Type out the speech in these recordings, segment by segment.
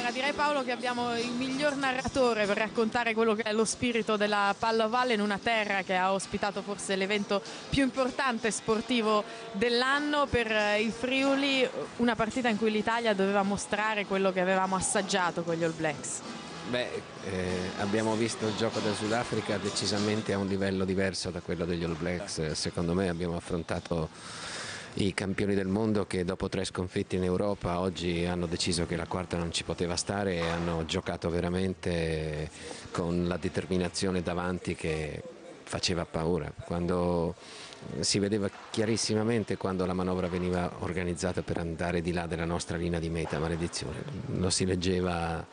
Allora direi, Paolo, che abbiamo il miglior narratore per raccontare quello che è lo spirito della Pallovalle in una terra che ha ospitato forse l'evento più importante sportivo dell'anno per il Friuli, una partita in cui l'Italia doveva mostrare quello che avevamo assaggiato con gli All Blacks. Abbiamo visto il gioco del Sudafrica decisamente a un livello diverso da quello degli All Blacks. Secondo me abbiamo affrontato i campioni del mondo che dopo 3 sconfitte in Europa oggi hanno deciso che la quarta non ci poteva stare e hanno giocato veramente con la determinazione davanti che faceva paura. Quando si vedeva chiarissimamente quando la manovra veniva organizzata per andare di là della nostra linea di meta, maledizione, lo si leggeva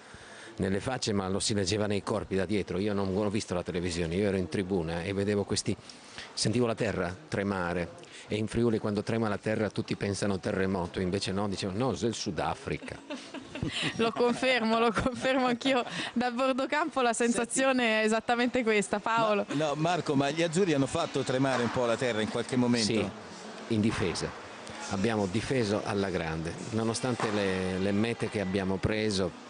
nelle facce, ma lo si leggeva nei corpi da dietro. Io non ho visto la televisione, io ero in tribuna e vedevo sentivo la terra tremare, e in Friuli quando trema la terra tutti pensano terremoto, invece no, dicevano no, è il Sudafrica. Lo confermo anch'io da bordo campo, la sensazione è esattamente questa, Paolo. No, Marco, ma gli azzurri hanno fatto tremare un po' la terra in qualche momento? Sì, in difesa. Abbiamo difeso alla grande, nonostante le mete che abbiamo preso.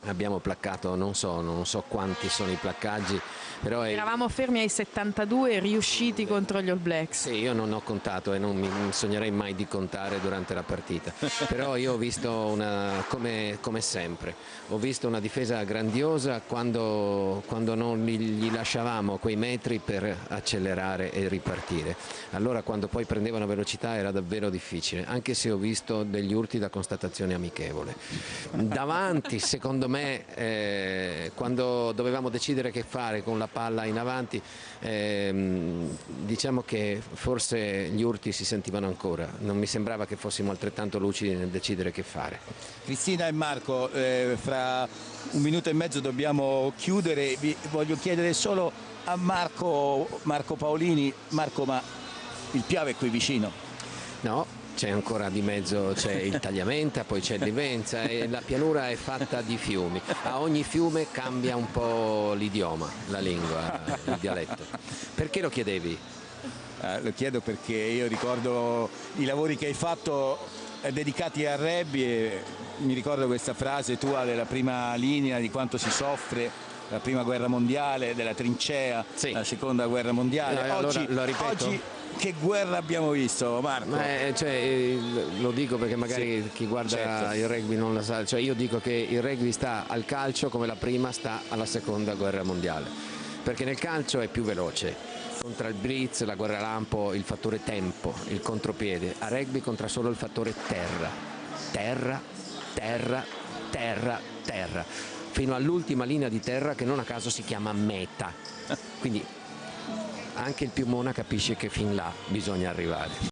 Abbiamo placcato, non so quanti sono i placcaggi, però eravamo fermi ai 72 riusciti contro gli All Blacks. Sì, io non ho contato e non mi sognerei mai di contare durante la partita, però io ho visto come sempre, ho visto una difesa grandiosa quando non gli lasciavamo quei metri per accelerare e ripartire. Allora quando poi prendevano velocità era davvero difficile, anche se ho visto degli urti da constatazione amichevole. Davanti, secondo me, quando dovevamo decidere che fare con la palla in avanti, diciamo che forse gli urti si sentivano ancora, non mi sembrava che fossimo altrettanto lucidi nel decidere che fare. Cristina e Marco, fra 1 minuto e mezzo dobbiamo chiudere. Vi voglio chiedere solo a Marco Paolini: Marco, ma il Piave è qui vicino? No. C'è ancora di mezzo, c'è il Tagliamenta, poi c'è il Livenza e la pianura è fatta di fiumi. A ogni fiume cambia un po' l'idioma, la lingua, il dialetto. Perché lo chiedevi? Lo chiedo perché io ricordo i lavori che hai fatto dedicati al rugby e mi ricordo questa frase tua della prima linea, di quanto si soffre, la prima guerra mondiale, della trincea, sì. La seconda guerra mondiale. Oggi, lo ripeto? Oggi che guerra abbiamo visto, Marco? Lo dico perché magari chi guarda certo. il rugby non la sa, io dico che il rugby sta al calcio come la prima sta alla seconda guerra mondiale, perché nel calcio è più veloce, contra il blitz, la guerra lampo, il fattore tempo, il contropiede. A rugby contra solo il fattore terra, fino all'ultima linea di terra che non a caso si chiama meta, quindi anche il più mona capisce che fin là bisogna arrivare.